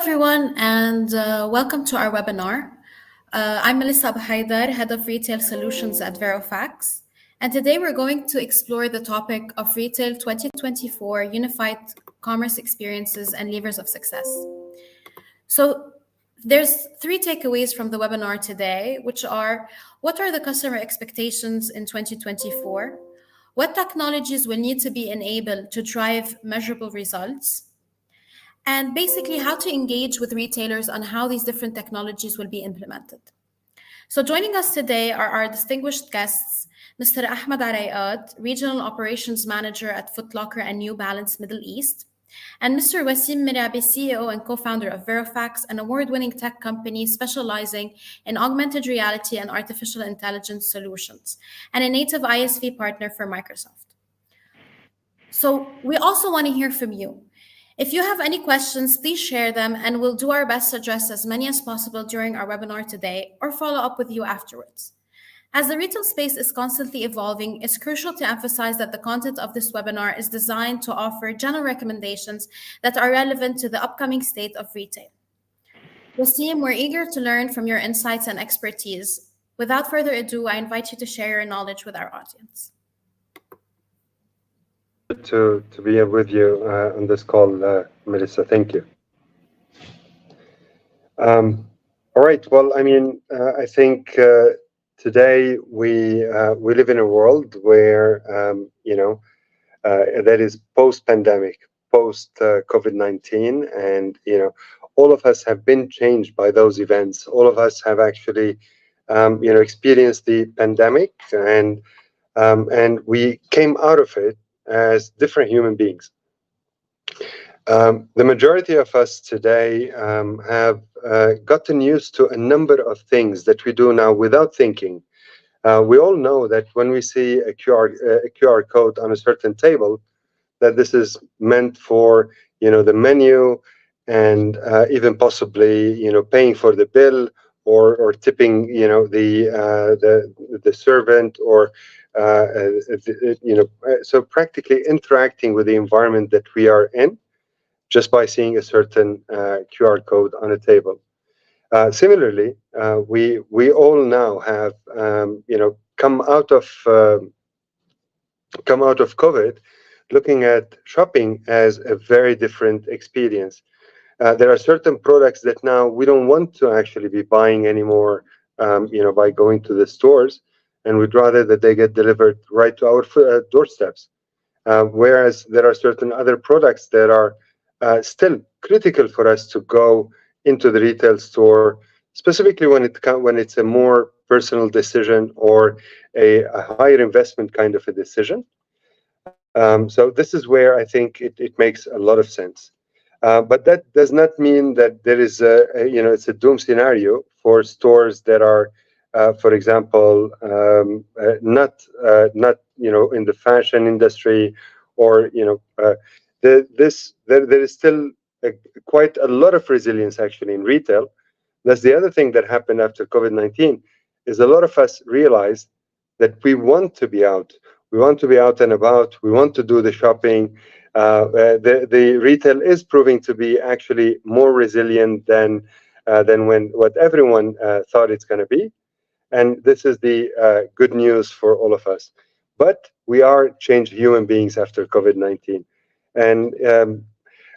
everyone, and welcome to our webinar. I'm Melissa Abu Haidar, Head of Retail Solutions at Verofax. And today we're going to explore the topic of Retail 2024 Unified Commerce Experiences and Levers of Success. So there's three takeaways from the webinar today, which are: what are the customer expectations in 2024? What technologies will need to be enabled to drive measurable results? And basically how to engage with retailers on how these different technologies will be implemented. So joining us today are our distinguished guests, Mr. Ahmed Arayat, Regional Operations Manager at Foot Locker and New Balance Middle East, and Mr. Wasim Mirabi, CEO and co-founder of Verofax, an award-winning tech company specializing in augmented reality and artificial intelligence solutions, and a native ISV partner for Microsoft. So we also want to hear from you. If you have any questions, please share them, and we'll do our best to address as many as possible during our webinar today or follow up with you afterwards. As the retail space is constantly evolving, it's crucial to emphasize that the content of this webinar is designed to offer general recommendations that are relevant to the upcoming state of retail. Wasim, we're eager to learn from your insights and expertise. Without further ado, I invite you to share your knowledge with our audience. To be with you on this call, Melissa. Thank you. All right. Well, I think today we live in a world where that is post-pandemic, post COVID-19, and all of us have been changed by those events. All of us have actually experienced the pandemic, and we came out of it as different human beings. The majority of us today have gotten used to a number of things that we do now without thinking. We all know that when we see a QR code on a certain table, that this is meant for the menu, and even possibly paying for the bill, or tipping the servant, or so practically interacting with the environment that we are in just by seeing a certain QR code on a table. Similarly, we all now have come out of COVID, looking at shopping as a very different experience. There are certain products that now we don't want to actually be buying anymore, by going to the stores, and we'd rather that they get delivered right to our doorsteps. Whereas there are certain other products that are still critical for us to go into the retail store, specifically when it's a more personal decision or a higher investment kind of a decision. So this is where I think it makes a lot of sense. But that does not mean that there is it's a doom scenario for stores that are, for example, not in the fashion industry, or there is still quite a lot of resilience actually in retail. That's the other thing that happened after COVID-19, is a lot of us realized that we want to be out. We want to be out and about. We want to do the shopping. The retail is proving to be actually more resilient than what everyone thought it's going to be. And this is the good news for all of us. But we are changed human beings after COVID-19, and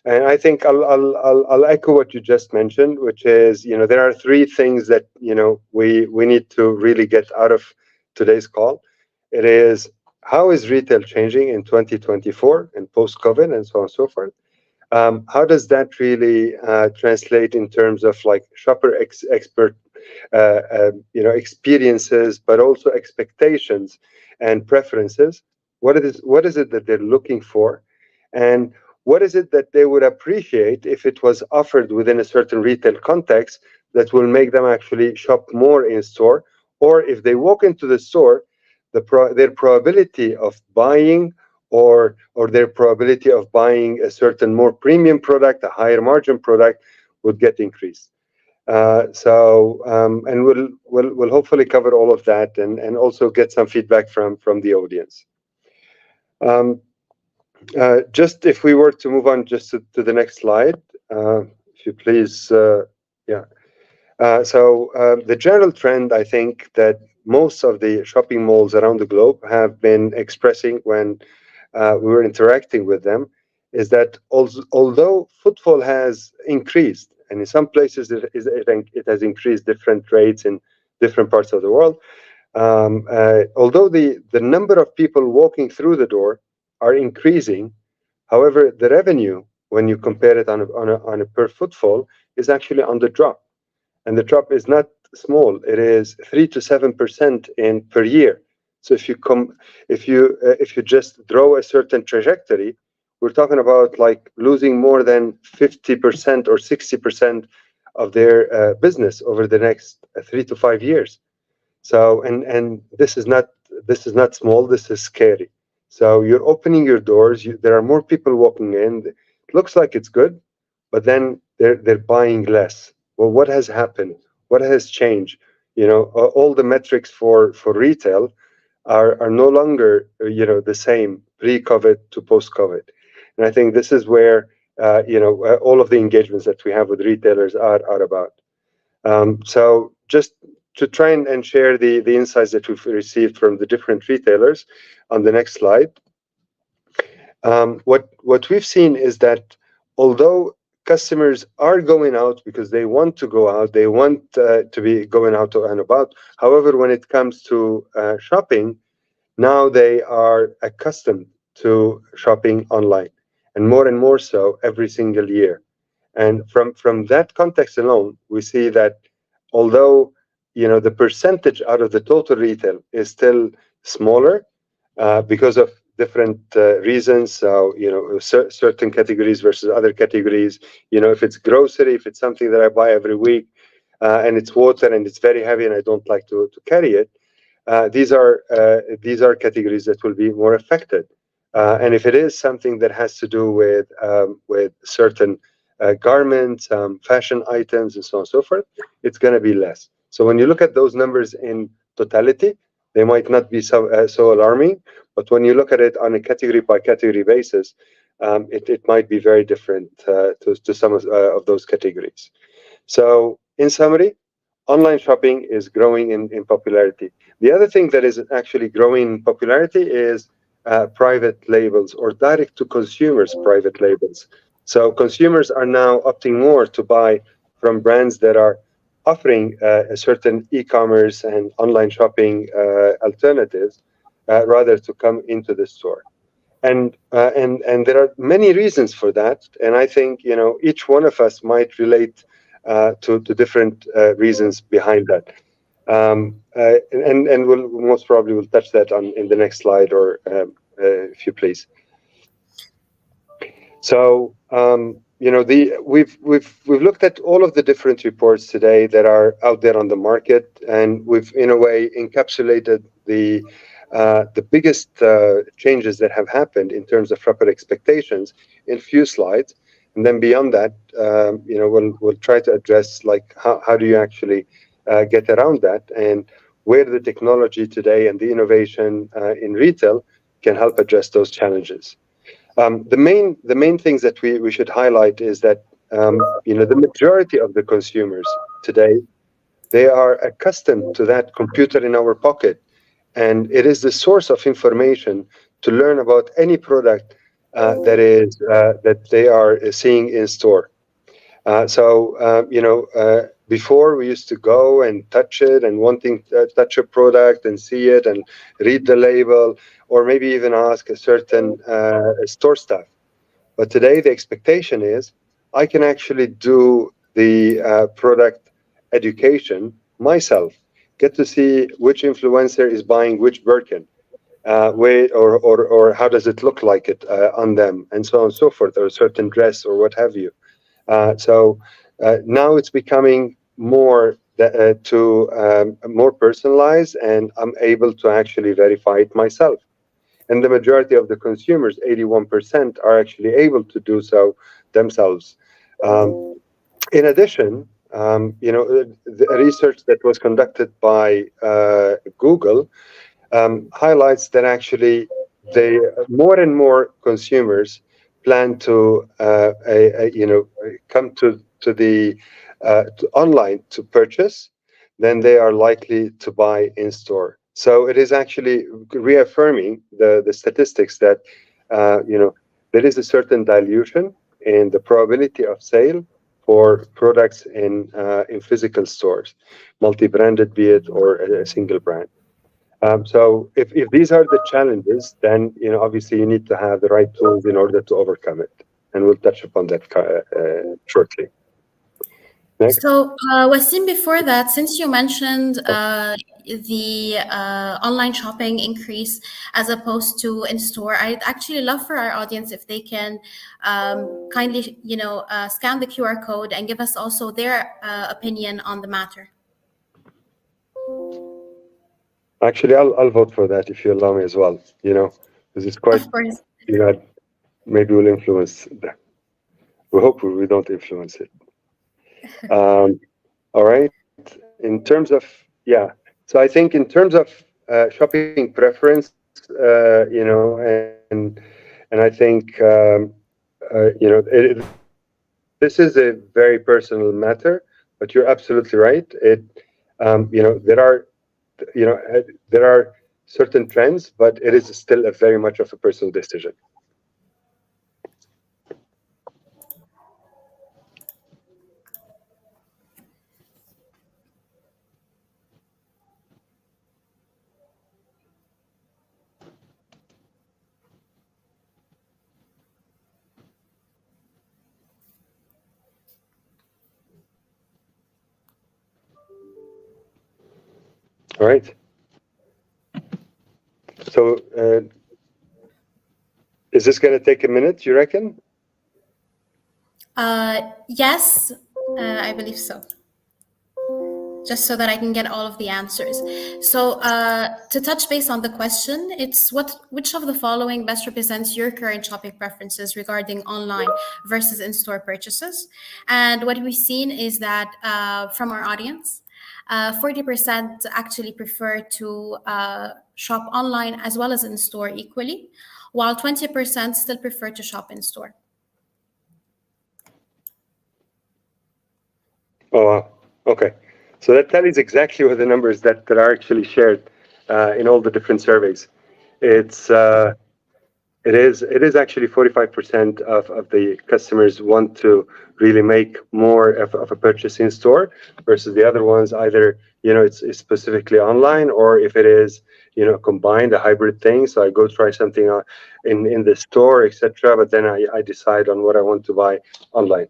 I think I'll echo what you just mentioned, which is there are three things that we need to really get out of today's call. It is, how is retail changing in 2024 and post-COVID and so on and so forth? How does that really translate in terms of like shopper expert experiences, but also expectations and preferences? What is it that they're looking for, and what is it that they would appreciate if it was offered within a certain retail context that will make them actually shop more in store? Or if they walk into the store, their probability of buying or their probability of buying a certain more premium product, a higher margin product, would get increased. And we'll hopefully cover all of that, and also get some feedback from the audience. Just if we were to move on just to the next slide, if you please. Yeah. The general trend, I think, that most of the shopping malls around the globe have been expressing when we were interacting with them is that although footfall has increased, and in some places it has increased different rates in different parts of the world, although the number of people walking through the door are increasing, however, the revenue, when you compare it on a per footfall, is actually on the drop, and the drop is not small. It is 3 to 7% in per year. So if you just draw a certain trajectory, we're talking about like losing more than 50% or 60% of their business over the next 3 to 5 years. So and this is not small. This is scary. So you're opening your doors. There are more people walking in. It looks like it's good, but then they're buying less. Well, what has happened? What has changed? All the metrics for retail are no longer the same pre-COVID to post-COVID, and I think this is where all of the engagements that we have with retailers are about. So just to try and share the insights that we've received from the different retailers on the next slide. What we've seen is that although customers are going out because they want to go out, they want to be going out and about. However, when it comes to shopping, now they are accustomed to shopping online, and more so every single year. And from that context alone, we see that although the percentage out of the total retail is still smaller because of different reasons. So certain categories versus other categories. If it's grocery, if it's something that I buy every week, and it's water and it's very heavy and I don't like to carry it, these are categories that will be more affected. And if it is something that has to do with certain garments, fashion items, and so on and so forth, it's going to be less. So when you look at those numbers in totality, they might not be so alarming, but when you look at it on a category by category basis, it might be very different to some of those categories. So in summary, online shopping is growing in popularity. The other thing that is actually growing in popularity is private labels or direct to consumers private labels. So consumers are now opting more to buy from brands that are offering a certain e-commerce and online shopping alternatives rather to come into the store. And there are many reasons for that, and I think each one of us might relate to different reasons behind that. And we'll most probably will touch that on in the next slide, or if you please. So we've looked at all of the different reports today that are out there on the market, and we've in a way encapsulated the biggest changes that have happened in terms of shopper expectations in few slides. And then beyond that, we'll try to address like how do you actually get around that, and where the technology today and the innovation in retail can help address those challenges. The main things that we should highlight is that the majority of the consumers today, they are accustomed to that computer in our pocket, and it is the source of information to learn about any product that they are seeing in store. Before we used to go and touch it and wanting to touch a product and see it and read the label, or maybe even ask a certain store staff. But today the expectation is I can actually do the product education myself, get to see which influencer is buying which Birkin, or how does it look like it on them, and so on and so forth, or a certain dress or what have you. Now it's becoming more more personalized, and I'm able to actually verify it myself. And the majority of the consumers, 81%, are actually able to do so themselves. In addition, the research that was conducted by Google highlights that actually more and more consumers plan to come to the online to purchase, then they are likely to buy in store. So it is actually reaffirming the statistics that there is a certain dilution in the probability of sale for products in physical stores, multi-branded, be it or a single brand. So if these are the challenges, then obviously you need to have the right tools in order to overcome it, and we'll touch upon that shortly. Next. So, Wasim, before that, since you mentioned the online shopping increase as opposed to in store, I'd actually love for our audience if they can kindly, scan the QR code and give us also their opinion on the matter. Actually, I'll vote for that if you allow me as well. Because it's quite, Of course. you know, maybe we'll influence. We hope we don't influence it. All right. In terms of, yeah. So I think in terms of shopping preference, and I think this is a very personal matter, but you're absolutely right. There are certain trends, but it is still a very much of a personal decision. All right. So is this going to take a minute, you reckon? Yes, I believe so. Just so that I can get all of the answers. So to touch base on the question, it's which of the following best represents your current shopping preferences regarding online versus in-store purchases? And what we've seen is that from our audience, 40% actually prefer to shop online as well as in-store equally, while 20% still prefer to shop in-store. Oh, wow. Okay. So that tallies exactly with the numbers that are actually shared in all the different surveys. It is actually 45% of the customers want to really make more of a purchase in store versus the other ones either it's specifically online, or if it is combined, a hybrid thing. So I go try something in the store, etc. But then I decide on what I want to buy online.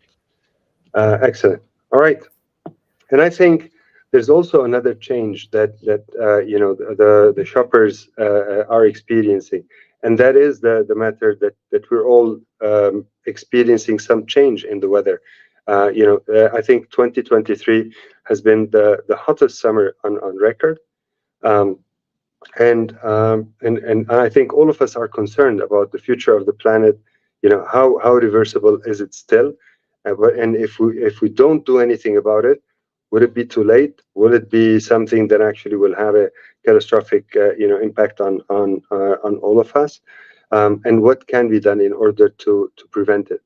Excellent. All right. And I think there's also another change that the shoppers are experiencing, and that is the matter that we're all experiencing some change in the weather. I think 2023 has been the hottest summer on record. Um, and I think all of us are concerned about the future of the planet. How reversible is it still? And if we don't do anything about it, would it be too late? Will it be something that actually will have a catastrophic impact on all of us? And what can be done in order to prevent it?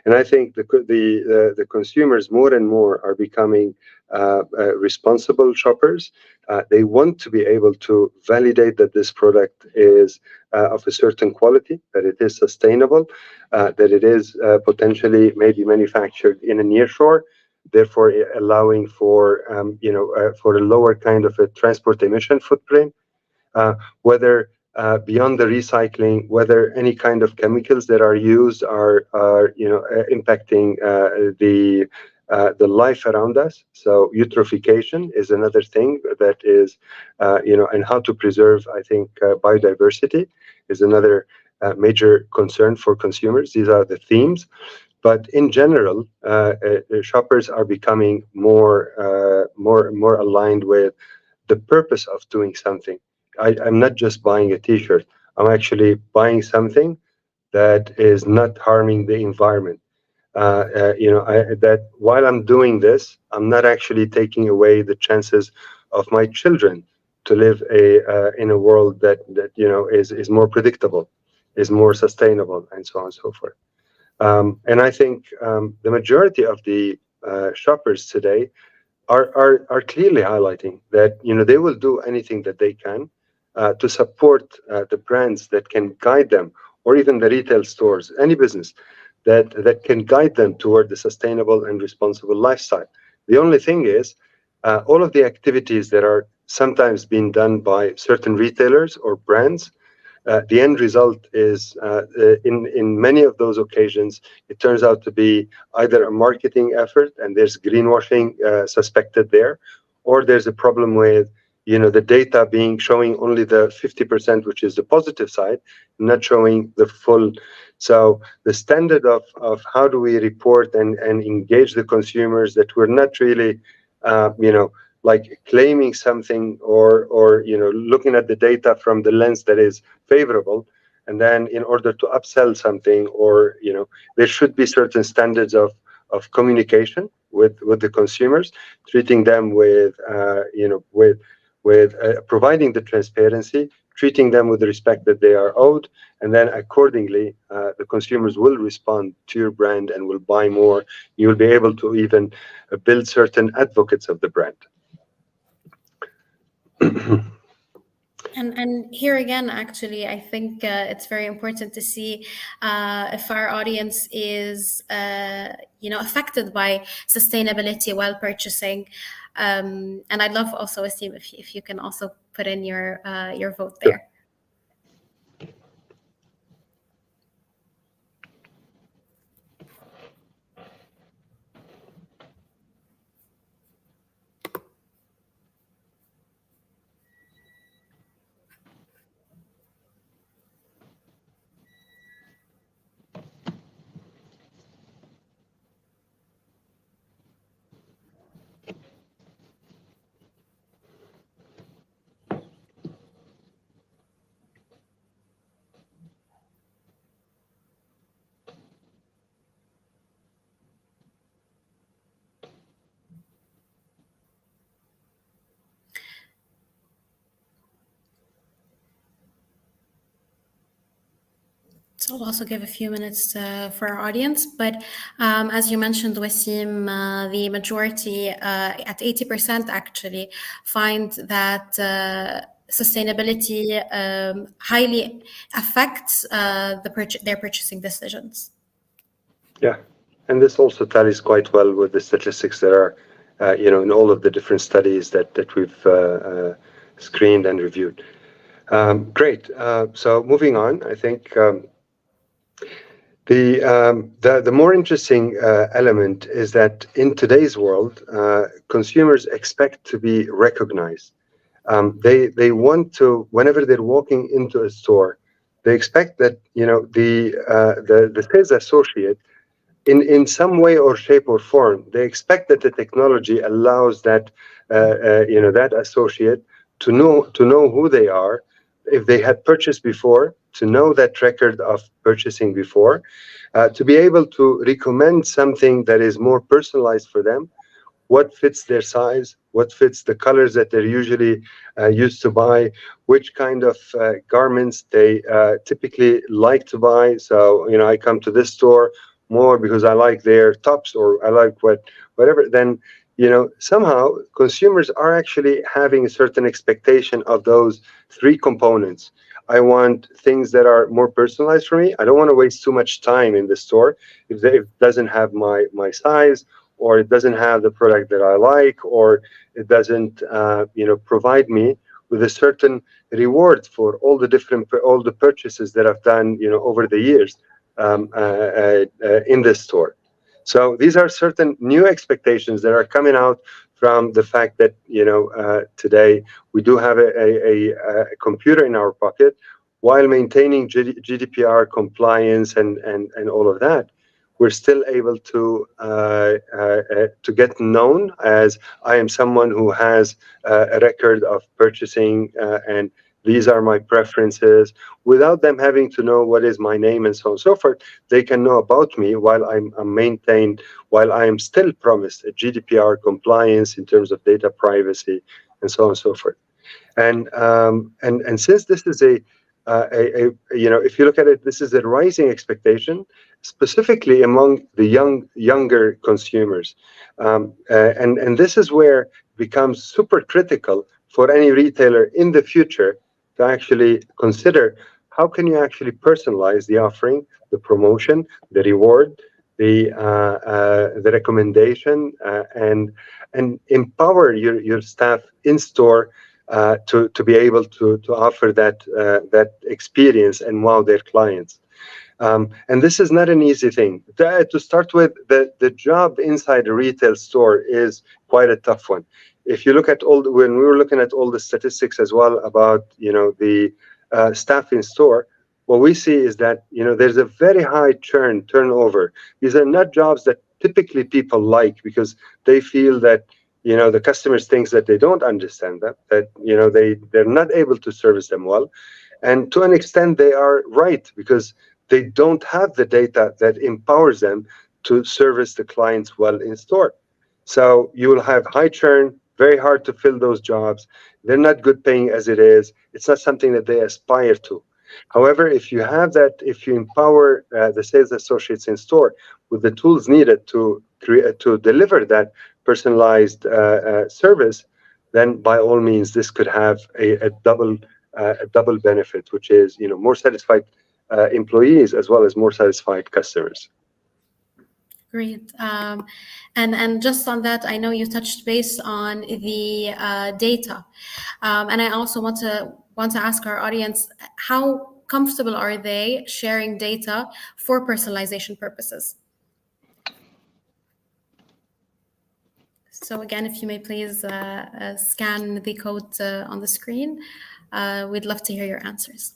And I think the consumers more and more are becoming responsible shoppers. They want to be able to validate that this product is of a certain quality, that it is sustainable, that it is potentially maybe manufactured in a nearshore, therefore allowing for a lower kind of a transport emission footprint. Whether beyond the recycling, whether any kind of chemicals that are used are impacting the life around us. So eutrophication is another thing that is, and how to preserve, I think, biodiversity is another major concern for consumers. These are the themes. But in general, shoppers are becoming more aligned with the purpose of doing something. I'm not just buying a T-shirt. I'm actually buying something that is not harming the environment. That while I'm doing this, I'm not actually taking away the chances of my children to live in a world that is more predictable, is more sustainable, and so on and so forth. And I think the majority of the shoppers today are clearly highlighting that they will do anything that they can to support the brands that can guide them, or even the retail stores, any business that can guide them toward the sustainable and responsible lifestyle. The only thing is, all of the activities that are sometimes being done by certain retailers or brands, the end result is, in many of those occasions, it turns out to be either a marketing effort and there's greenwashing suspected there, or there's a problem with the data being showing only the 50%, which is the positive side, not showing the full. So the standard of how do we report and engage the consumers, that we're not really like claiming something, or looking at the data from the lens that is favorable, and then in order to upsell something, or there should be certain standards of communication with the consumers, treating them with providing the transparency, treating them with the respect that they are owed, and then accordingly the consumers will respond to your brand and will buy more. You'll be able to even build certain advocates of the brand. And here again, actually, I think it's very important to see if our audience is, affected by sustainability while purchasing. And I'd love also, Asim, if you can also put in your vote there. So I'll also give a few minutes for our audience. But as you mentioned, Wasim, the majority, at 80% actually, find that sustainability highly affects their purchasing decisions. Yeah, and this also tallies quite well with the statistics that are, in all of the different studies that we've screened and reviewed. Great. So moving on, I think the more interesting element is that in today's world, consumers expect to be recognized. They want to, whenever they're walking into a store, they expect that the sales associate, in some way or shape or form, they expect that the technology allows that that associate to know who they are, if they had purchased before, to know that record of purchasing before, to be able to recommend something that is more personalized for them, what fits their size, what fits the colors that they're usually used to buy, which kind of garments they typically like to buy. So, I come to this store more because I like their tops, or I like whatever. Then, somehow consumers are actually having a certain expectation of those three components. I want things that are more personalized for me. I don't want to waste too much time in the store if it doesn't have my size, or it doesn't have the product that I like, or it doesn't provide me with a certain reward for all the purchases that I've done over the years in this store. So these are certain new expectations that are coming out from the fact that today we do have a computer in our pocket, while maintaining GDPR compliance and all of that. We're still able to get known as, I am someone who has a record of purchasing, and these are my preferences, without them having to know what is my name and so on and so forth. They can know about me while I'm maintained, while I am still promised a GDPR compliance in terms of data privacy and so on and so forth. And since this is if you look at it, this is a rising expectation, specifically among the younger consumers. And this is where it becomes super critical for any retailer in the future to actually consider how can you actually personalize the offering, the promotion, the reward, the recommendation, and empower your staff in store to be able to offer that experience and wow their clients. And this is not an easy thing. To start with, the job inside a retail store is quite a tough one. If you look at when we were looking at all the statistics as well about the staff in store, what we see is that there's a very high turnover. These are not jobs that typically people like because they feel that the customers thinks that they don't understand them, that they're not able to service them well, and to an extent they are right because they don't have the data that empowers them to service the clients well in store. So you will have high churn, very hard to fill those jobs. They're not good paying as it is. It's not something that they aspire to. However, if you have that, if you empower the sales associates in store with the tools needed to create to deliver that personalized service, then by all means this could have a double benefit, which is more satisfied employees as well as more satisfied customers. Great. And just on that, I know you touched base on the data, and I also want to ask our audience, how comfortable are they sharing data for personalization purposes? So again, if you may please scan the code on the screen, we'd love to hear your answers.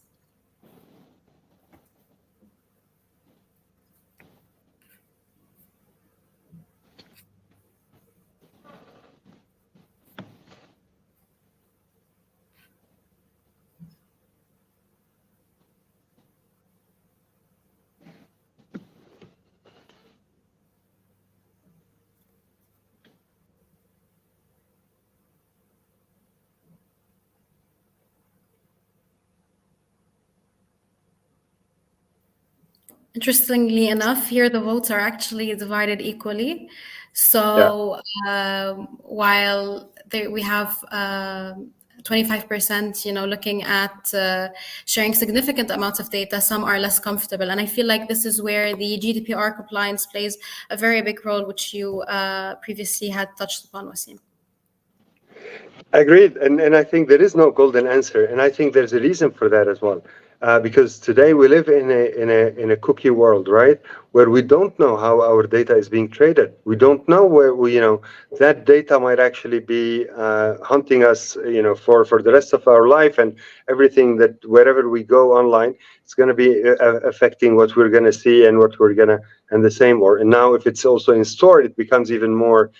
Interestingly enough, here the votes are actually divided equally. So while we have 25%, looking at sharing significant amounts of data, some are less comfortable. And I feel like this is where the GDPR compliance plays a very big role, which you previously had touched upon, Wasim. Agreed, and I think there is no golden answer, and I think there's a reason for that as well, because today we live in a cookie world, right? Where we don't know how our data is being traded. We don't know where that data might actually be hunting us, for the rest of our life, and everything that wherever we go online, it's going to be affecting what we're going to see and what we're going to, and the same, and now if it's also in store, it becomes even more.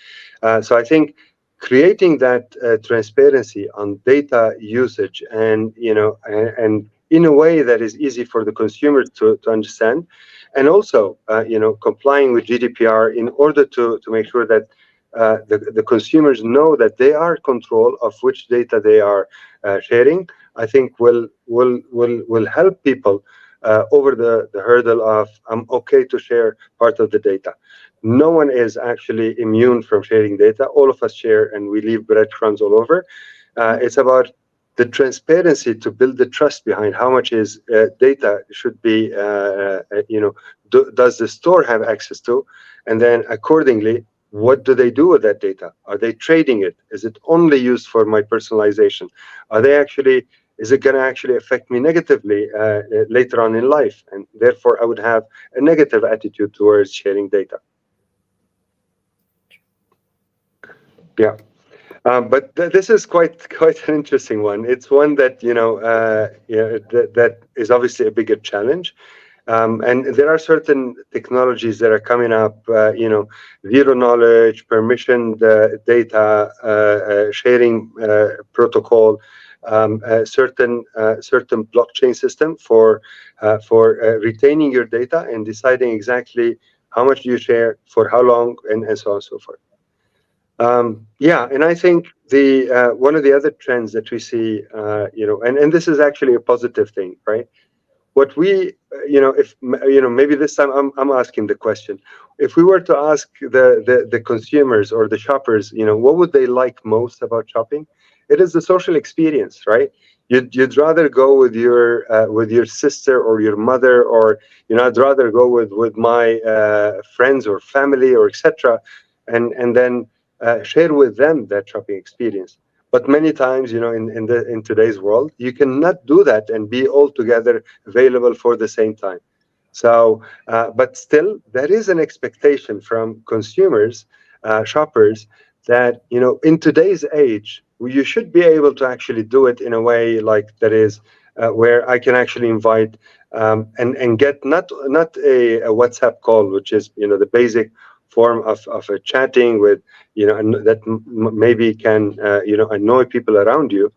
So I think creating that transparency on data usage and and in a way that is easy for the consumer to understand, and also complying with GDPR in order to make sure that the consumers know that they are in control of which data they are sharing, I think will help people over the hurdle of I'm okay to share part of the data. No one is actually immune from sharing data. All of us share, and we leave breadcrumbs all over. It's about the transparency to build the trust behind how much is data should be, does the store have access to? And then accordingly, what do they do with that data? Are they trading it? Is it only used for my personalization? Is it going to actually affect me negatively later on in life? And therefore, I would have a negative attitude towards sharing data. Yeah, but this is quite an interesting one. It's one that that is obviously a bigger challenge, and there are certain technologies that are coming up. Zero knowledge, permissioned data sharing protocol, certain blockchain system for retaining your data and deciding exactly how much you share, for how long, and so on and so forth. And I think the one of the other trends that we see, and this is actually a positive thing, right? what we, if maybe this time I'm asking the question: if we were to ask the consumers or the shoppers, what would they like most about shopping? It is the social experience, right? You'd rather go with your sister or your mother, or I'd rather go with my friends or family or etc., and then share with them that shopping experience. But many times, in today's world, you cannot do that and be all together available for the same time. So, but still, there is an expectation from consumers, shoppers, that in today's age, you should be able to actually do it in a way like that is where I can actually invite and get not a WhatsApp call, which is the basic form of a chatting with that maybe can annoy people around you.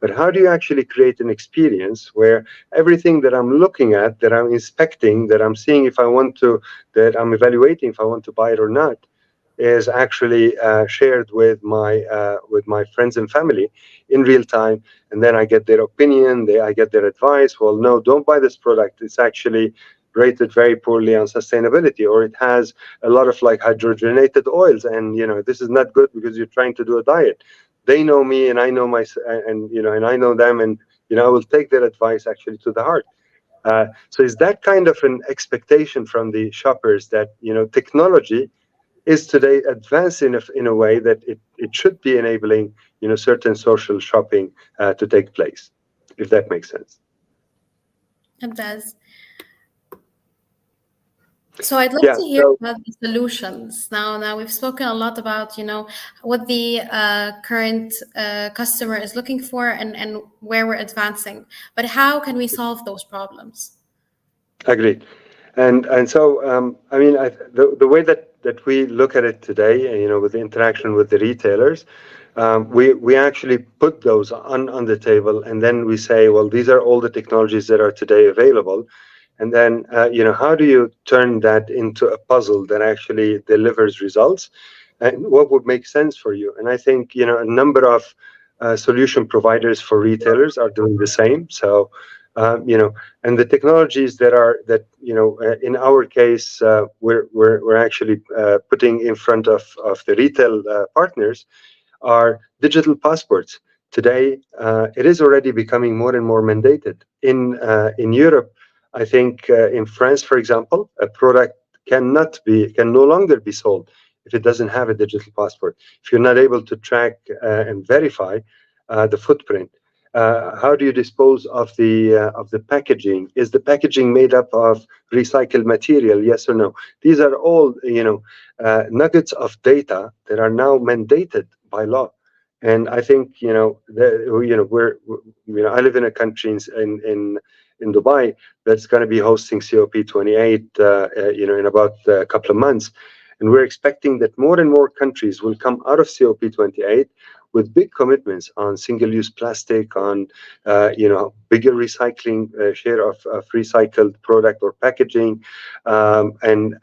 But how do you actually create an experience where everything that I'm looking at, that I'm inspecting, that I'm seeing if I want to, that I'm evaluating if I want to buy it or not, is actually shared with my friends and family in real time, and then I get their opinion, I get their advice. Well, no, don't buy this product. It's actually rated very poorly on sustainability, or it has a lot of like hydrogenated oils, and this is not good because you're trying to do a diet. They know me, and I know and I know them, and I will take their advice actually to the heart. So is that kind of an expectation from the shoppers that technology is today advanced in a way that it should be enabling certain social shopping to take place, if that makes sense. It does. So I'd love Yeah. to hear So about the solutions. Now we've spoken a lot about, what the current customer is looking for, and where we're advancing. But how can we solve those problems? agreed. And so I mean, the way that we look at it today, with the interaction with the retailers, we actually put those on the table, and then we say, well, these are all the technologies that are today available. And then, how do you turn that into a puzzle that actually delivers results? And what would make sense for you? And I think, a number of solution providers for retailers are doing the same. So, and the technologies in our case, we're actually putting in front of the retail partners are digital passports. Today, it is already becoming more and more mandated. In Europe, I think in France, for example, a product can no longer be sold if it doesn't have a digital passport. If you're not able to track and verify the footprint, how do you dispose of the packaging? Is the packaging made up of recycled material? Yes or no? These are all nuggets of data that are now mandated by law. And I think I live in a country in Dubai that's going to be hosting COP28 in about a couple of months, and we're expecting that more and more countries will come out of COP28 with big commitments on single-use plastic, on bigger recycling share of recycled product or packaging, and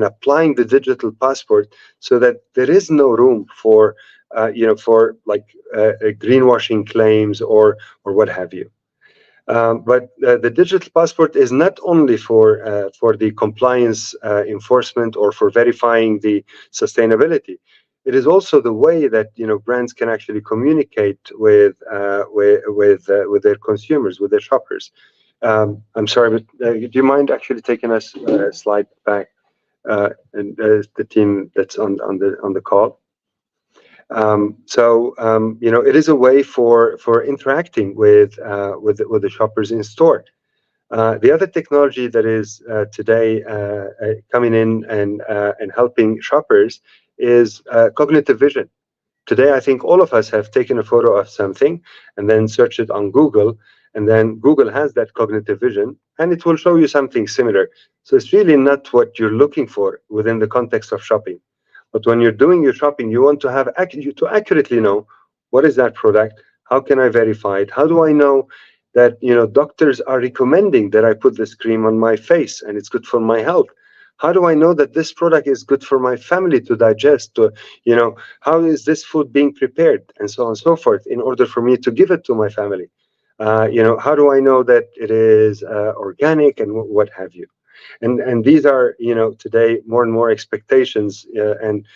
applying the digital passport so that there is no room for for like greenwashing claims or what have you. But the digital passport is not only for the compliance enforcement or for verifying the sustainability. It is also the way that brands can actually communicate with their consumers, with their shoppers. I'm sorry, but do you mind actually taking us a slide back, and the team that's on the call? It is a way for interacting with the shoppers in store. The other technology that is today coming in and helping shoppers is cognitive vision. Today, I think all of us have taken a photo of something and then search it on Google, and then Google has that cognitive vision, and it will show you something similar. So it's really not what you're looking for within the context of shopping. But when you're doing your shopping, you want to have to accurately know what is that product, how can I verify it, how do I know that doctors are recommending that I put this cream on my face and it's good for my health. How do I know that this product is good for my family to digest? How is this food being prepared, and so on and so forth, in order for me to give it to my family? How do I know that it is organic and what have you? And these are, today more and more expectations, and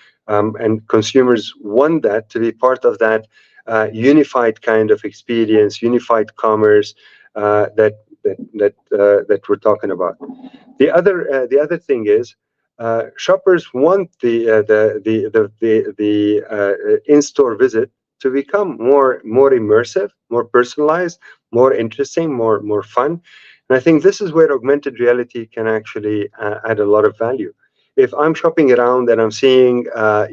consumers want that to be part of that unified kind of experience, unified commerce that we're talking about. The other thing is, shoppers want the in-store visit to become more immersive, more personalized, more interesting, more fun. And I think this is where augmented reality can actually add a lot of value. If I'm shopping around and I'm seeing, I'm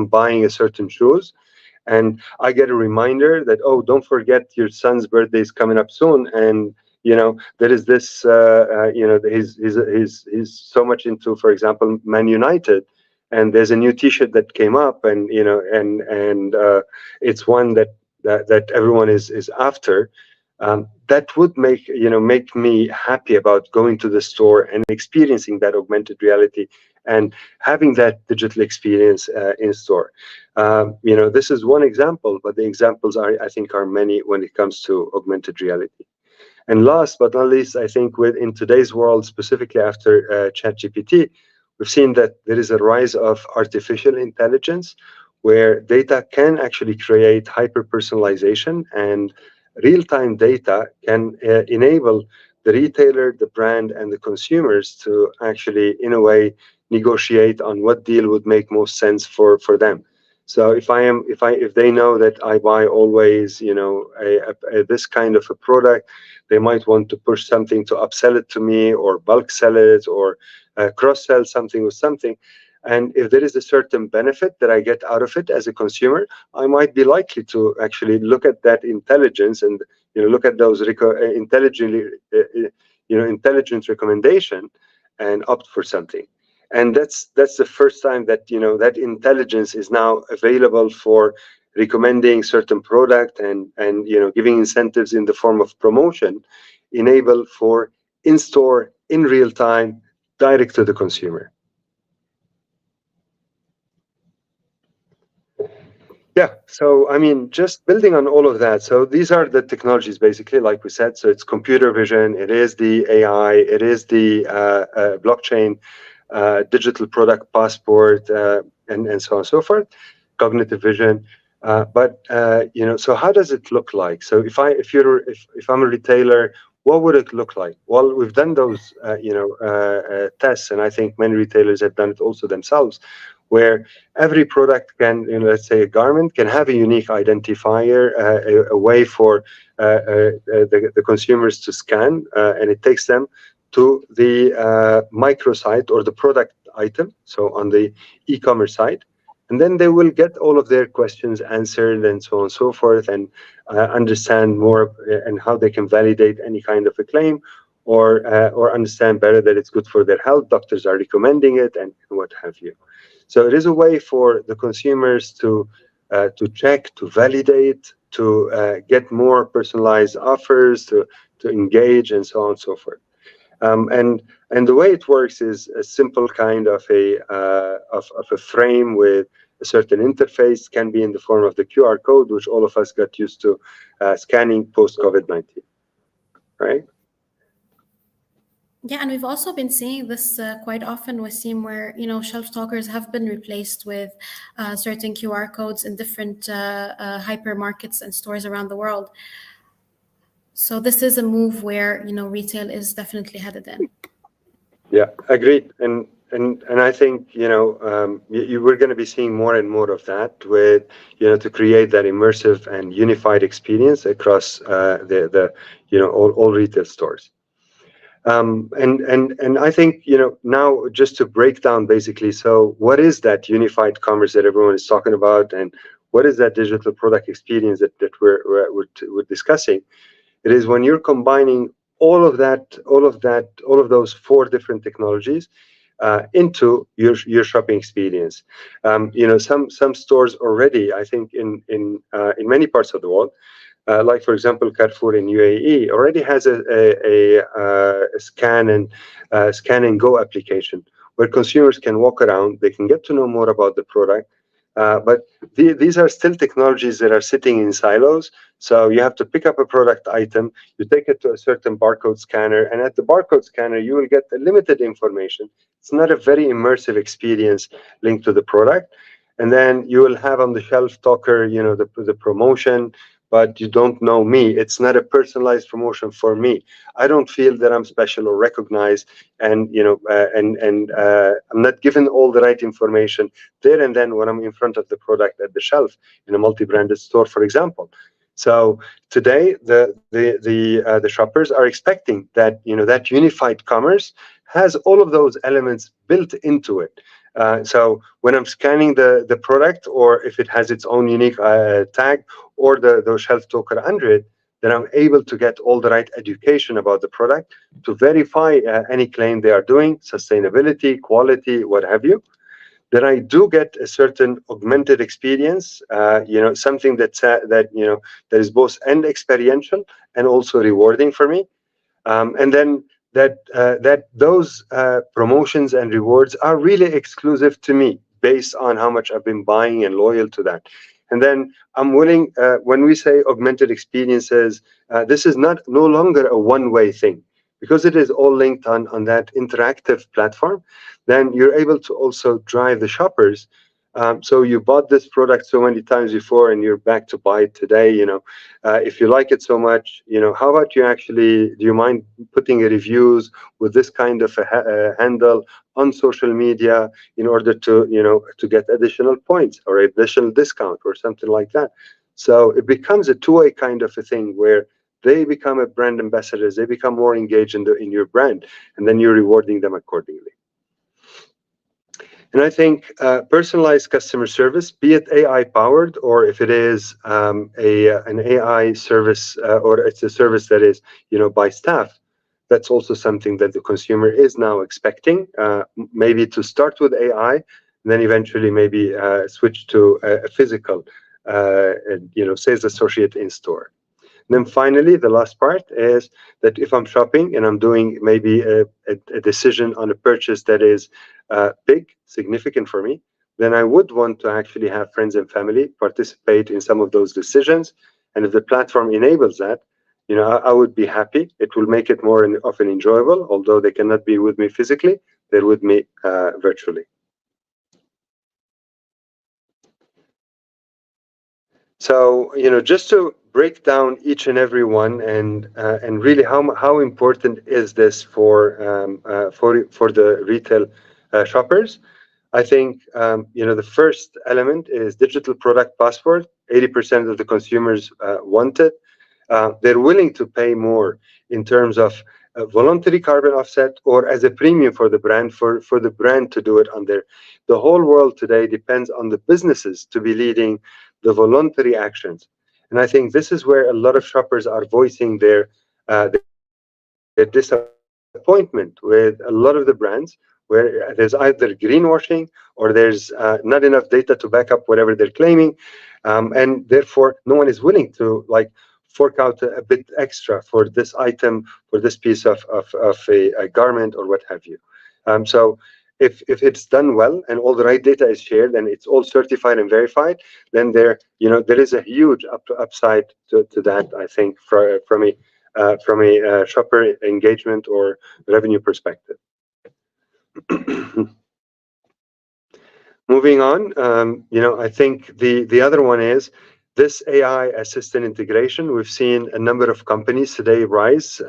buying a certain shoes, and I get a reminder that, oh, don't forget your son's birthday is coming up soon, and there is this, he's so much into, for example, Man United, and there's a new T-shirt that came up, and it's one that everyone is after. That would make me happy about going to the store and experiencing that augmented reality and having that digital experience in store. This is one example, but the examples I think are many when it comes to augmented reality. And last but not least, I think in today's world, specifically after ChatGPT, we've seen that there is a rise of artificial intelligence where data can actually create hyper personalization, and real time data can enable the retailer, the brand, and the consumers to actually, in a way, negotiate on what deal would make most sense for them. So if they know that I buy always, this kind of a product, they might want to push something to upsell it to me, or bulk sell it, or cross sell something with something. And if there is a certain benefit that I get out of it as a consumer, I might be likely to actually look at that intelligence and look at those intelligent recommendation and opt for something. And that's the first time that that intelligence is now available for recommending certain product, and giving incentives in the form of promotion, enable for in store, in real time, direct to the consumer. Yeah, so I mean, just building on all of that. So these are the technologies, basically, like we said. So it's computer vision, it is the AI, it is the blockchain, digital product passport, and so on and so forth, cognitive vision. So how does it look like? So if I'm a retailer, what would it look like? Well, we've done those tests, and I think many retailers have done it also themselves, where every product can, let's say a garment, can have a unique identifier, a way for the consumers to scan, and it takes them to the microsite or the product item, so on the e-commerce site. And then they will get all of their questions answered, and so on and so forth, and understand more and how they can validate any kind of a claim, or understand better that it's good for their health. Doctors are recommending it, and what have you. So it is a way for the consumers to check, to validate, to get more personalized offers, to engage, and so on and so forth. And the way it works is a simple kind of a frame with a certain interface. Can be in the form of the QR code, which all of us got used to scanning post COVID-19, right? Yeah, and we've also been seeing this quite often with SEAM, where shelf talkers have been replaced with certain QR codes in different hypermarkets and stores around the world. So this is a move where retail is definitely headed in. Yeah, agreed. And I think we're going to be seeing more and more of that, with to create that immersive and unified experience across all retail stores. And I think now, just to break down basically, so what is that unified commerce that everyone is talking about, and what is that digital product experience that we're discussing? It is when you're combining all of those four different technologies into your shopping experience. Some stores already, I think, in many parts of the world, like for example, Carrefour in UAE already has a scan and go application where consumers can walk around, they can get to know more about the product, But these are still technologies that are sitting in silos. So you have to pick up a product item, you take it to a certain barcode scanner, and at the barcode scanner, you will get the limited information. It's not a very immersive experience linked to the product. And then you will have on the shelf talker, the promotion, but you don't know me. It's not a personalized promotion for me. I don't feel that I'm special or recognized, and I'm not given all the right information there and then when I'm in front of the product at the shelf in a multi-branded store, for example. So today, the shoppers are expecting that that unified commerce has all of those elements built into it. So when I'm scanning the product, or if it has its own unique tag, or the shelf talker under it, then I'm able to get all the right education about the product to verify any claim they are doing, sustainability, quality, what have you. Then I do get a certain augmented experience, something that is both and experiential and also rewarding for me. And then that those promotions and rewards are really exclusive to me based on how much I've been buying and loyal to that. And then I'm willing, when we say augmented experiences, this is no longer a one-way thing, because it is all linked on that interactive platform. Then you're able to also drive the shoppers. So you bought this product so many times before, and you're back to buy it today. If you like it so much, how about you actually? Do you mind putting reviews with this kind of a handle on social media in order to get additional points or additional discount or something like that? So it becomes a two-way kind of a thing where they become a brand ambassadors, they become more engaged in your brand, and then you're rewarding them accordingly. And I think personalized customer service, be it AI powered, or if it is an AI service, or it's a service that is by staff, that's also something that the consumer is now expecting. Maybe to start with AI, and then eventually maybe switch to a physical, sales associate in store. And then finally, the last part is that if I'm shopping and I'm doing maybe a decision on a purchase that is big, significant for me, then I would want to actually have friends and family participate in some of those decisions. And if the platform enables that, I would be happy. It will make it more of an enjoyable, although they cannot be with me physically, they're with me virtually. So, just to break down each and every one, and really how important is this for the retail shoppers? I think the first element is digital product passport. 80% of the consumers want it. They're willing to pay more in terms of voluntary carbon offset, or as a premium for the brand, for the brand to do it on their. The whole world today depends on the businesses to be leading the voluntary actions. And I think this is where a lot of shoppers are voicing their disappointment with a lot of the brands, where there's either greenwashing or there's not enough data to back up whatever they're claiming, and therefore no one is willing to fork out a bit extra for this item, for this piece of a garment or what have you. So if it's done well and all the right data is shared and it's all certified and verified, then there is a huge upside to that, I think, from a shopper engagement or revenue perspective. Moving on, I think the other one is this AI assistant integration. We've seen a number of companies today rise.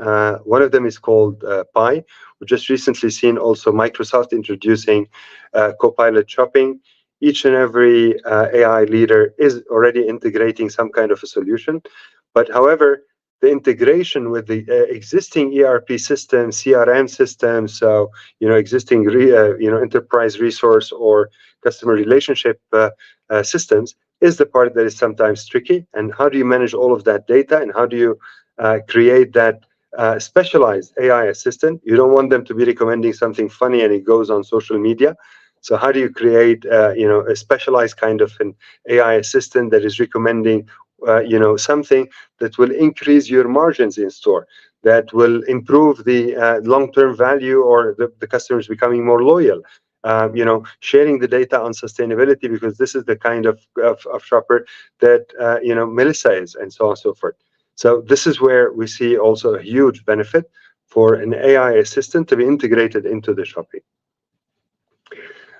One of them is called Pi. We've just recently seen also Microsoft introducing Copilot Shopping. Each and every AI leader is already integrating some kind of a solution. But however, the integration with the existing ERP system, CRM systems, so existing enterprise resource or customer relationship systems is the part that is sometimes tricky. And how do you manage all of that data, and how do you create that specialized AI assistant? You don't want them to be recommending something funny and it goes on social media. So how do you create a specialized kind of an AI assistant that is recommending something that will increase your margins in store, that will improve the long-term value, or the customers becoming more loyal? sharing the data on sustainability, because this is the kind of shopper that Melissa is, and so on and so forth. So this is where we see also a huge benefit for an AI assistant to be integrated into the shopping.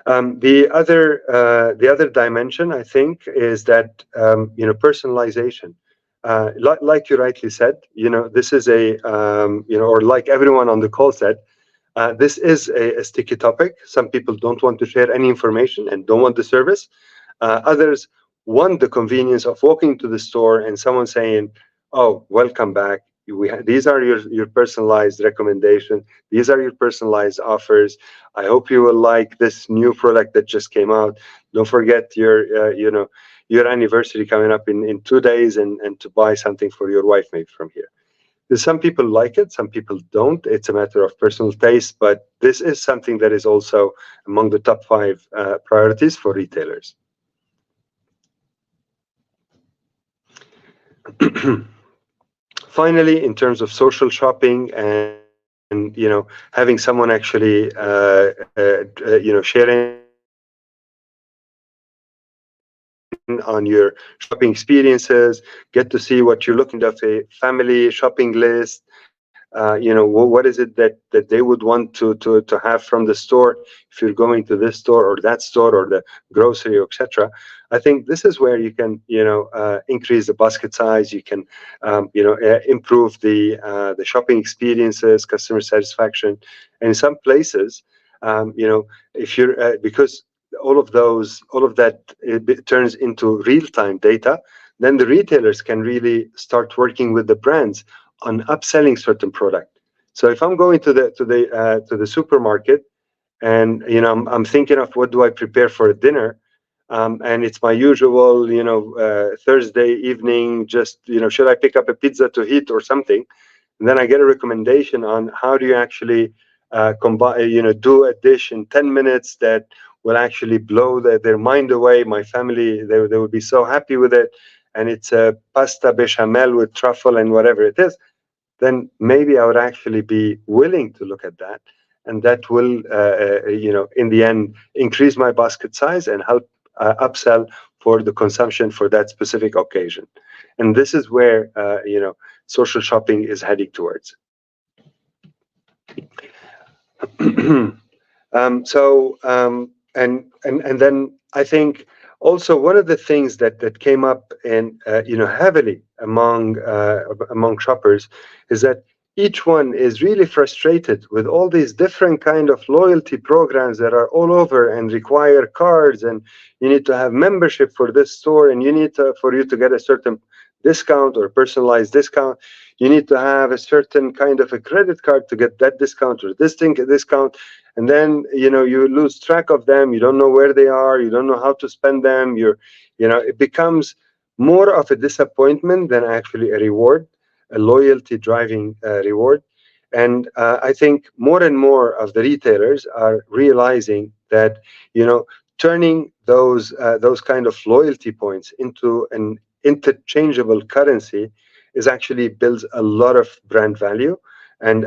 The other dimension, I think, is that personalization. Like you rightly said, this is or like everyone on the call said, this is a sticky topic. Some people don't want to share any information and don't want the service. Others want the convenience of walking to the store and someone saying, "Oh, welcome back. These are your personalized recommendations. These are your personalized offers. I hope you will like this new product that just came out. Don't forget your anniversary coming up in 2 days, and to buy something for your wife maybe from here." Some people like it, some people don't. It's a matter of personal taste, but this is something that is also among the top 5 priorities for retailers. Finally, in terms of social shopping and having someone actually sharing on your shopping experiences, get to see what you're looking at, a family shopping list. What is it that they would want to have from the store if you're going to this store or that store or the grocery, etc. I think this is where you can increase the basket size. You can improve the shopping experiences, customer satisfaction, and in some places, if you're because all of that it turns into real-time data, then the retailers can really start working with the brands on upselling certain product. So if I'm going to the supermarket, and I'm thinking of what do I prepare for dinner, and it's my usual Thursday evening, just should I pick up a pizza to eat or something, and then I get a recommendation on how do you actually combine do a dish in 10 minutes that will actually blow their mind away. My family, they would be so happy with it, and it's a pasta bechamel with truffle and whatever it is. Then maybe I would actually be willing to look at that, and that will, in the end, increase my basket size and help upsell for the consumption for that specific occasion. And this is where social shopping is heading towards. And then I think also one of the things that came up and heavily among shoppers is that each one is really frustrated with all these different kind of loyalty programs that are all over and require cards, and you need to have membership for this store, and you need for you to get a certain discount or personalized discount, you need to have a certain kind of a credit card to get that discount or this discount. And then you lose track of them, you don't know where they are, you don't know how to spend them. It becomes more of a disappointment than actually a reward, a loyalty driving reward. And I think more and more of the retailers are realizing that turning those kind of loyalty points into an interchangeable currency is actually builds a lot of brand value. And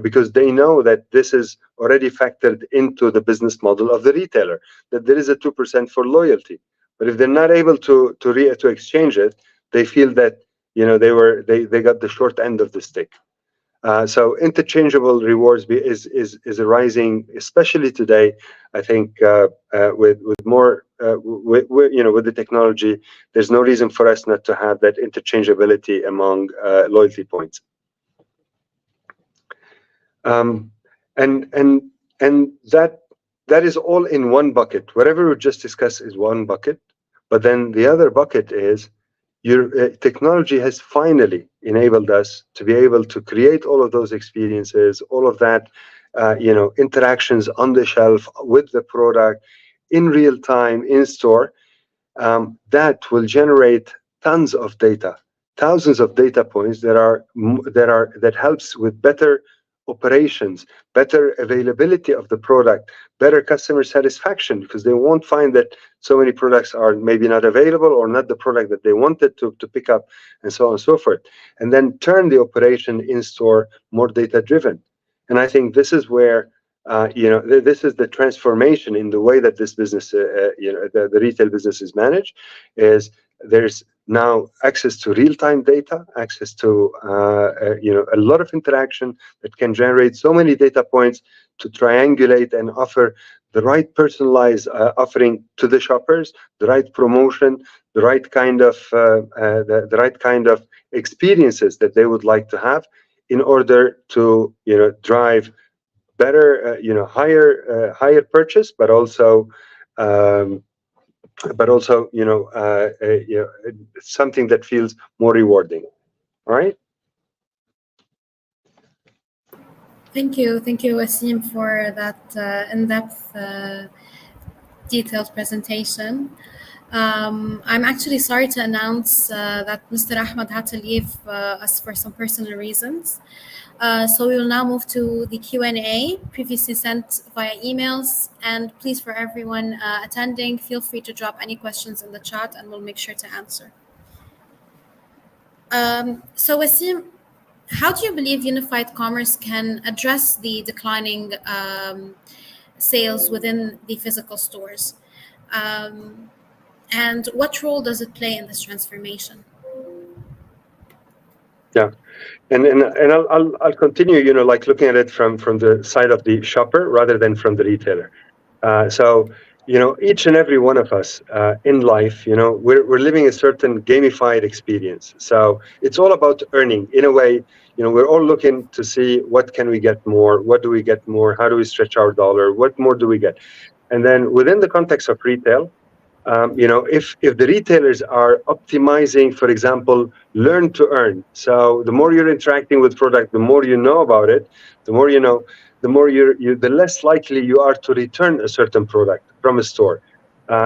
because they know that this is already factored into the business model of the retailer, that there is a 2% for loyalty. But if they're not able to exchange it, they feel that they got the short end of the stick. So interchangeable rewards is arising, especially today. I think with more with the technology, there's no reason for us not to have that interchangeability among loyalty points. And that is all in one bucket. Whatever we just discussed is one bucket, but then the other bucket is your technology has finally enabled us to be able to create all of those experiences, all of that interactions on the shelf with the product in real time in store. That will generate tons of data, thousands of data points that helps with better operations, better availability of the product, better customer satisfaction, because they won't find that so many products are maybe not available or not the product that they wanted to pick up, and so on and so forth. And then turn the operation in store more data driven. And I think this is where this is the transformation in the way that this business, the retail business is managed. Is there's now access to real-time data, access to a lot of interaction that can generate so many data points to triangulate and offer the right personalized offering to the shoppers, the right promotion, the right kind of the right kind of experiences that they would like to have in order to drive better, higher purchase, but also um, something that feels more rewarding. All right. Thank you, Wasim, for that in-depth, detailed presentation. I'm actually sorry to announce that Mr. Ahmed had to leave us for some personal reasons. So we will now move to the Q&A previously sent via emails. And please, for everyone attending, feel free to drop any questions in the chat and we'll make sure to answer. So Wasim, how do you believe unified commerce can address the declining sales within the physical stores? And what role does it play in this transformation? Yeah, and I'll continue, like looking at it from the side of the shopper rather than from the retailer. So each and every one of us in life, we're living a certain gamified experience. So it's all about earning. In a way, we're all looking to see what can we get more, what do we get more, how do we stretch our dollar, what more do we get, and then within the context of retail. If the retailers are optimizing, for example, learn to earn. So the more you're interacting with product, the more you know about it, the more you know, the more the less likely you are to return a certain product from a store.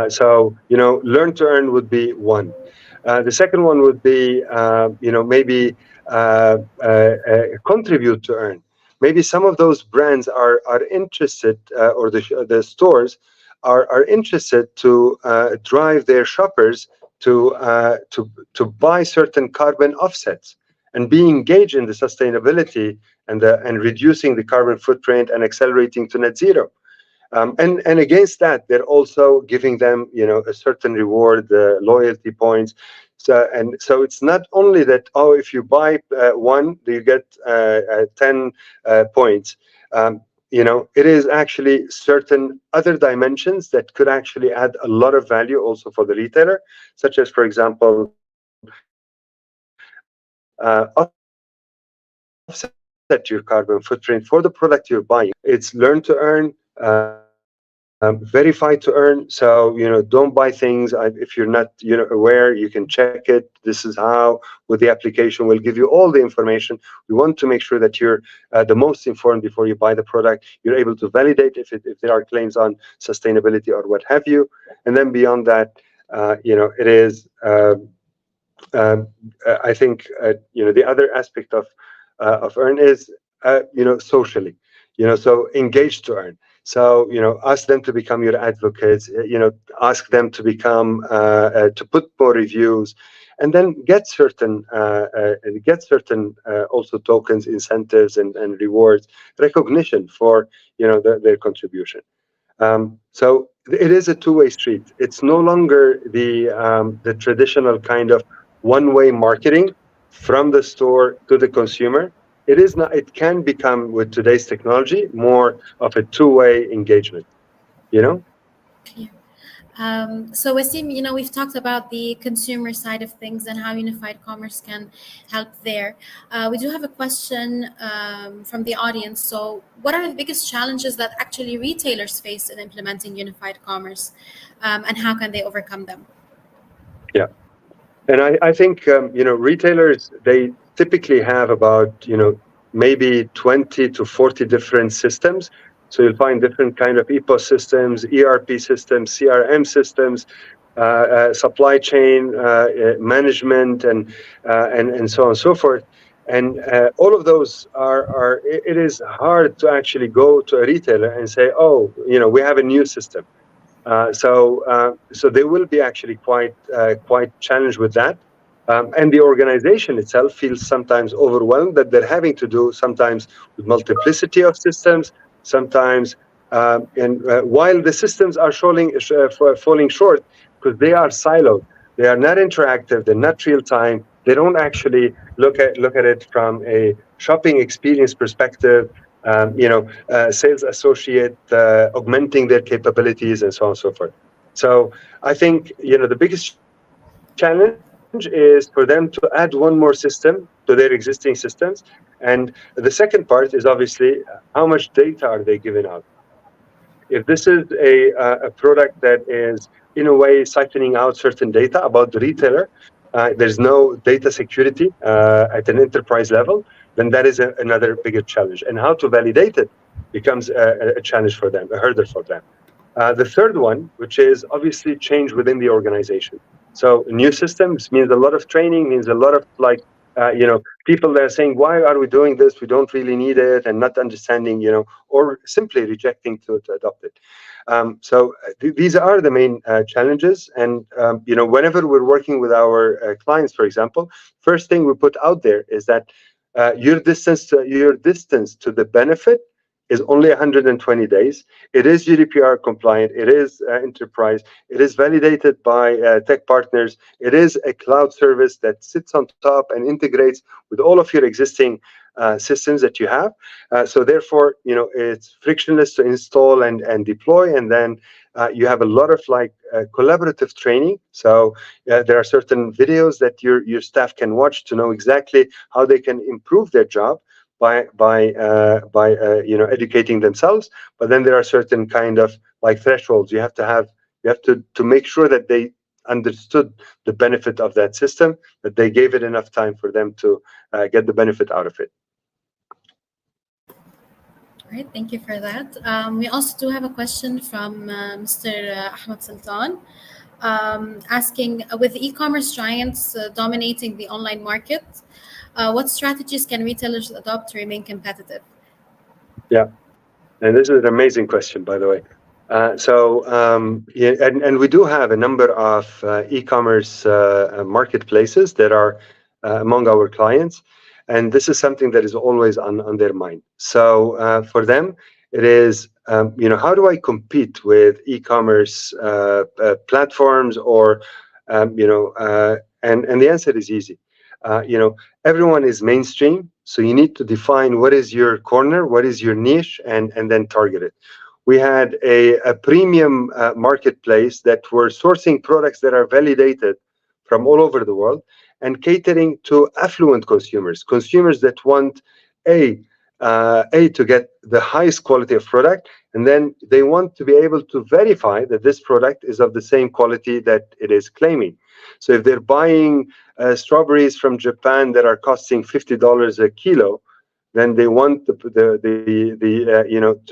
So learn to earn would be one. The second one would be, maybe contribute to earn. Maybe some of those brands are interested, or the stores are interested to drive their shoppers to buy certain carbon offsets and be engaged in the sustainability and reducing the carbon footprint and accelerating to net zero. And against that, they're also giving them, a certain reward, loyalty points. So it's not only that, if you buy one, you get 10 points. It is actually certain other dimensions that could actually add a lot of value also for the retailer, such as, for example, offset your carbon footprint for the product you're buying. It's learn to earn, verify to earn. So don't buy things if you're not aware. You can check it. This is how, with the application, we'll give you all the information. We want to make sure that you're the most informed before you buy the product. You're able to validate if there are claims on sustainability or what have you. And then beyond that, it is I think the other aspect of earn is socially, so engage to earn. So ask them to become your advocates. Ask them to become to put more reviews, and then get certain also tokens, incentives, and rewards, recognition for their contribution. So it is a two-way street. It's no longer the traditional kind of one-way marketing from the store to the consumer. It is not. It can become, with today's technology, more of a two-way engagement. Clear. So Wasim, we've talked about the consumer side of things and how unified commerce can help there. We do have a question from the audience. So what are the biggest challenges that actually retailers face in implementing unified commerce, and how can they overcome them? Yeah. And I think retailers, they typically have about maybe 20 to 40 different systems. So you'll find different kind of EPOS systems, ERP systems, CRM systems, supply chain management, and so on and so forth. And all of those are. It is hard to actually go to a retailer and say, oh, we have a new system. So they will be actually quite challenged with that, and the organization itself feels sometimes overwhelmed that they're having to do sometimes with multiplicity of systems, sometimes. And while the systems are falling short because they are siloed, they are not interactive, they're not real time. They don't actually look at it from a shopping experience perspective. Sales associate augmenting their capabilities and so on and so forth. So I think the biggest challenge is for them to add one more system to their existing systems. And the second part is obviously how much data are they giving out? If this is a product that is in a way siphoning out certain data about the retailer, there's no data security at an enterprise level, then that is another bigger challenge. And how to validate it becomes a challenge for them, a hurdle for them. The third one, which is obviously change within the organization. So new systems means a lot of training, means a lot of people that are saying, why are we doing this? We don't really need it, and not understanding, or simply rejecting to adopt it. These are the main challenges. And, whenever we're working with our clients, for example, first thing we put out there is that your distance to the benefit is only 120 days. It is GDPR compliant. It is enterprise. It is validated by tech partners. It is a cloud service that sits on top and integrates with all of your existing systems that you have. So therefore, it's frictionless to install and deploy. And then you have a lot of collaborative training. So there are certain videos that your staff can watch to know exactly how they can improve their job by educating themselves. But then there are certain kind of thresholds you have to make sure that they understood the benefit of that system, that they gave it enough time for them to get the benefit out of it. All right, thank you for that. We also do have a question from Mr. Ahmed Sultan, asking, with e-commerce giants dominating the online market, what strategies can retailers adopt to remain competitive? Yeah. And this is an amazing question, by the way. And we do have a number of e-commerce marketplaces that are among our clients, and this is something that is always on their mind. So for them, it is how do I compete with e-commerce platforms or and the answer is easy. Everyone is mainstream, so you need to define what is your corner, what is your niche, and then target it. We had a premium marketplace that were sourcing products that are validated from all over the world and catering to affluent consumers that want to get the highest quality of product, and then they want to be able to verify that this product is of the same quality that it is claiming. So if they're buying strawberries from Japan that are costing $50 a kilo, then they want to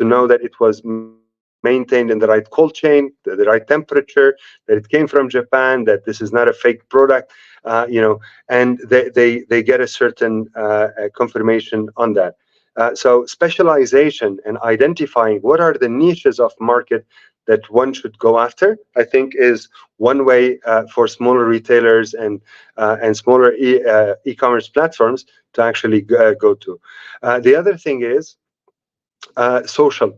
know that it was maintained in the right cold chain, the right temperature, that it came from Japan, that this is not a fake product, and they get a certain confirmation on that. So specialization and identifying what are the niches of market that one should go after, I think, is one way for smaller retailers and smaller e-commerce platforms to actually go to. The other thing is social.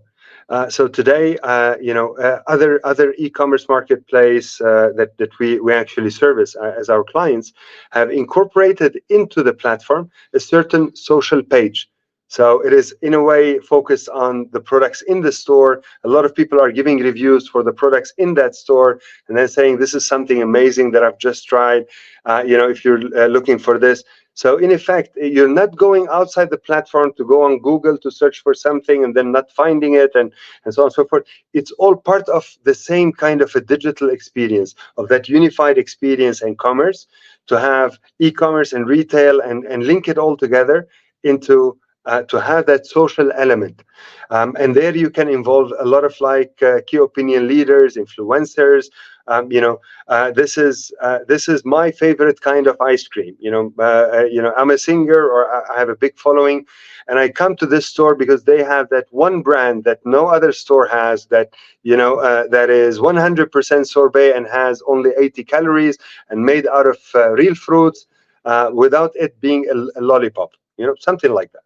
So today, other e-commerce marketplace that we actually service as our clients have incorporated into the platform a certain social page. So it is in a way focused on the products in the store. A lot of people are giving reviews for the products in that store and then saying, this is something amazing that I've just tried. If you're looking for this. So in effect, you're not going outside the platform to go on Google to search for something and then not finding it and so on and so forth. It's all part of the same kind of a digital experience, of that unified experience and commerce, to have e-commerce and retail and link it all together into to have that social element. And there you can involve a lot of key opinion leaders, influencers. This is my favorite kind of ice cream. I'm a singer, or I have a big following, and I come to this store because they have that one brand that no other store has, that that is 100% sorbet and has only 80 calories and made out of real fruits, without it being a lollipop. Something like that.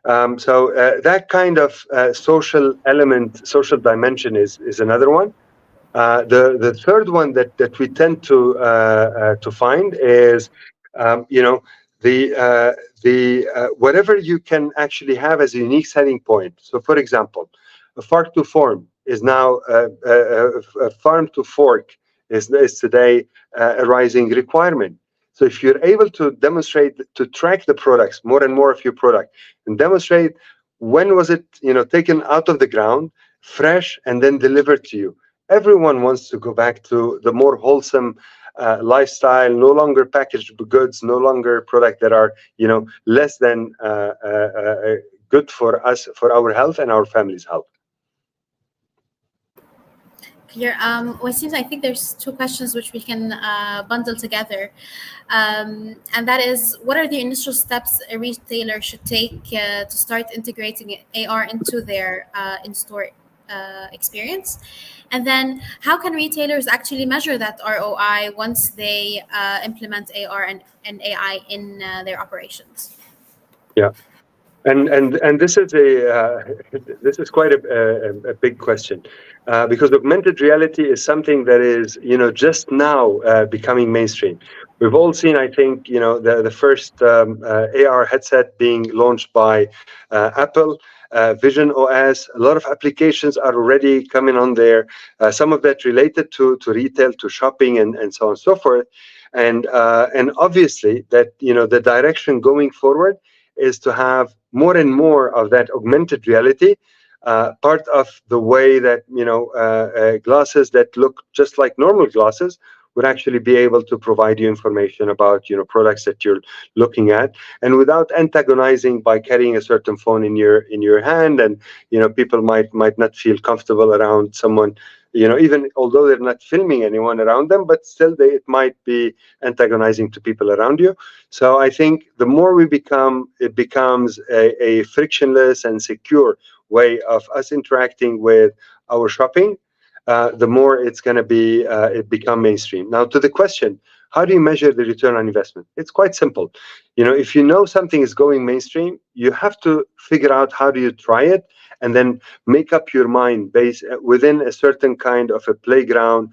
So that kind of social element, social dimension is another one. The third one that we tend to find is, you know, the whatever you can actually have as a unique selling point. So, for example, a farm to form is now a farm to fork is today a rising requirement. So, if you're able to demonstrate to track the products, more and more of your product, and demonstrate when was it taken out of the ground, fresh, and then delivered to you. Everyone wants to go back to the more wholesome lifestyle, no longer packaged goods, no longer product that are less than good for us, for our health and our family's health. Clear. Wasim, I think there's two questions which we can bundle together. And that is, what are the initial steps a retailer should take to start integrating AR into their in-store experience? And then how can retailers actually measure that ROI once they implement AR and AI in their operations? Yeah. And this is this is quite a big question, because augmented reality is something that is just now becoming mainstream. We've all seen, I think, the first AR headset being launched by Apple, Vision OS. A lot of applications are already coming on there. Some of that related to retail, to shopping, and so on and so forth. And obviously that the direction going forward is to have more and more of that augmented reality, part of the way that glasses that look just like normal glasses would actually be able to provide you information about products that you're looking at, and without antagonizing by carrying a certain phone in your hand. And people might not feel comfortable around someone, even although they're not filming anyone around them, but still it might be antagonizing to people around you. So I think the more it becomes a frictionless and secure way of us interacting with our shopping, the more it's going to be it become mainstream. Now, to the question, how do you measure the return on investment? It's quite simple. If something is going mainstream, you have to figure out how do you try it, and then make up your mind based within a certain kind of a playground,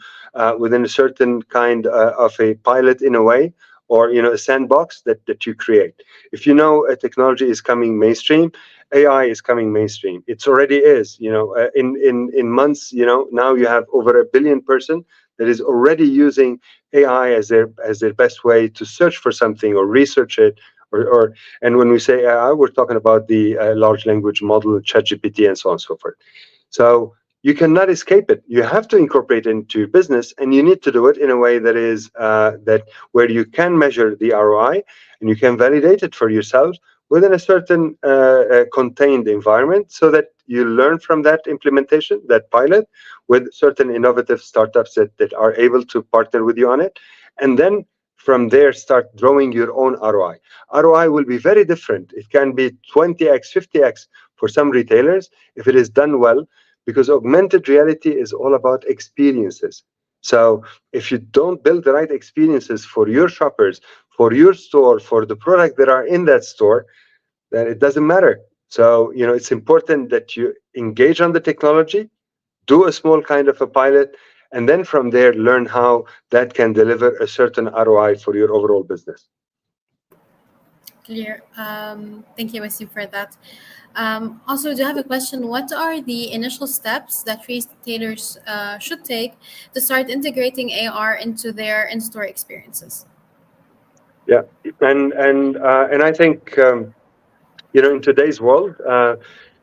within a certain kind of a pilot in a way, or a sandbox that you create. If a technology is coming mainstream, AI is coming mainstream. It's already is. In months, now you have over 1 billion person that is already using AI as their best way to search for something or research it. Or and when we say AI, we're talking about the large language model, ChatGPT, and so on and so forth. So you cannot escape it. You have to incorporate it into your business, and you need to do it in a way that is that where you can measure the ROI and you can validate it for yourself within a certain contained environment, so that you learn from that implementation, that pilot, with certain innovative startups that are able to partner with you on it, and then from there start drawing your own ROI. ROI will be very different. It can be 20x, 50x for some retailers if it is done well, because augmented reality is all about experiences. So if you don't build the right experiences for your shoppers, for your store, for the product that are in that store, then it doesn't matter. So it's important that you engage on the technology, do a small kind of a pilot, and then from there learn how that can deliver a certain ROI for your overall business. Clear. Thank you, Wasim, for that. Also, do you have a question? What are the initial steps that retailers should take to start integrating AR into their in-store experiences? Yeah, and I think in today's world,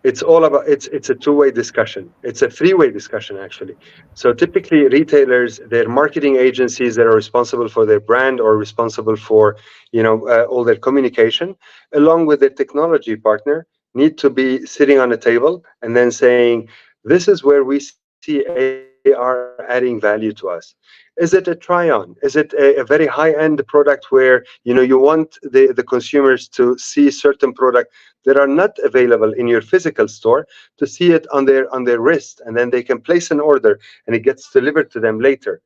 it's all about it's a two-way discussion. It's a three-way discussion, actually. So typically retailers, their marketing agencies that are responsible for their brand or responsible for all their communication, along with their technology partner, need to be sitting on a table and then saying, this is where we see AR adding value to us. Is it a try-on? Is it a very high-end product where you want the consumers to see certain product that are not available in your physical store, to see it on their wrist, and then they can place an order and it gets delivered to them later?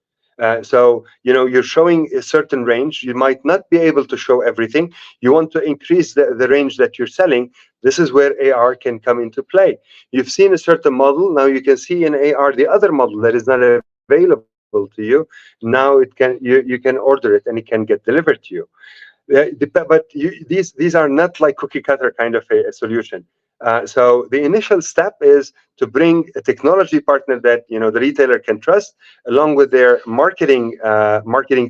So, you're showing a certain range. You might not be able to show everything. You want to increase the range that you're selling. This is where AR can come into play. You've seen a certain model. Now you can see in AR the other model that is not available to you. Now you can order it and it can get delivered to you. But these are not like cookie cutter kind of a solution. So the initial step is to bring a technology partner that the retailer can trust, along with their marketing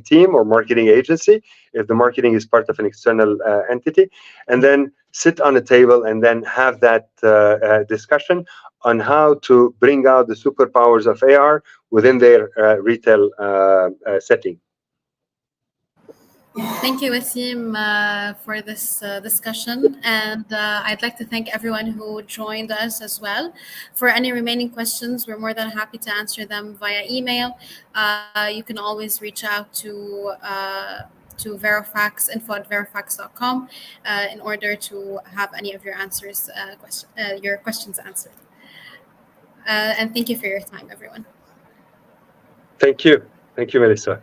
team or marketing agency, if the marketing is part of an external entity, and then sit on a table and then have that discussion on how to bring out the superpowers of AR within their retail setting. Thank you, Wasim, for this discussion. And I'd like to thank everyone who joined us as well. For any remaining questions, we're more than happy to answer them via email. You can always reach out to Verifax, info@verifax.com, in order to have any of your your questions answered. And thank you for your time, everyone. Thank you. Thank you, Melissa.